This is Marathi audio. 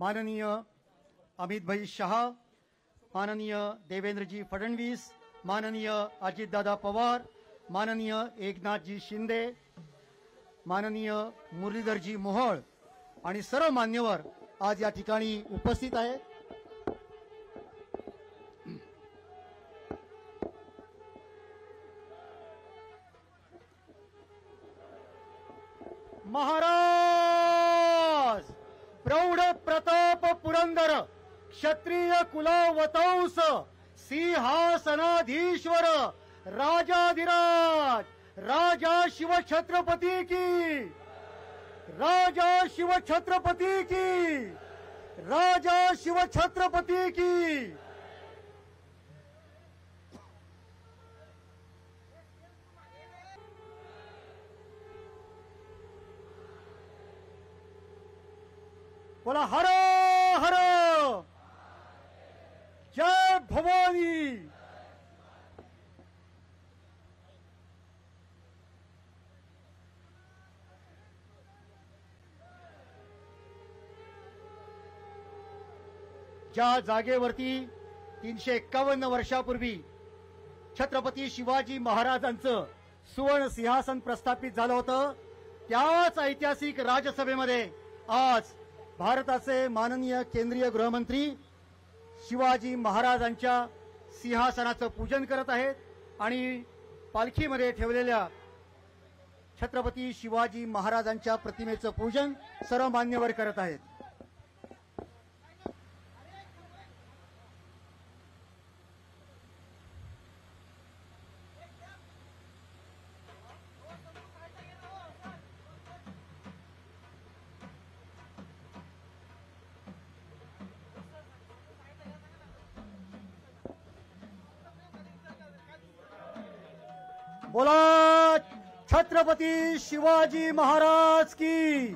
माननीय अमित भाई शाह, माननीय देवेंद्रजी फडणवीस, माननीय अजितदादा पवार, माननीय एकनाथजी शिंदे, माननीय मुरलीधरजी मोहोळ आणि सर्व मान्यवर आज या ठिकाणी उपस्थित आहेत. महाराज प्रौढ प्रताप पुरंदर क्षत्रिय कुलवतंस सिंहासनाधीश्वर राजाधिराज राजा शिवछत्रपती की, राजा शिवछत्रपती की, राजा शिवछत्रपती की. बोला हर हर जय भवानी. ज्या जागेवरती 351 वर्षापूर्वी छत्रपती शिवाजी महाराजांचं सुवर्ण सिंहासन प्रस्थापित झालं होतं, त्याच ऐतिहासिक राजसभेमध्ये आज भारताचे माननीय केंद्रीय गृहमंत्री शिवाजी महाराजांच्या सिंहासनाचं पूजन करत आहेत आणि पालखीमध्ये ठेवलेल्या छत्रपती शिवाजी महाराजांच्या प्रतिमेचं पूजन सर्व मान्यवर करत आहेत. बोला छत्रपती शिवाजी महाराज की.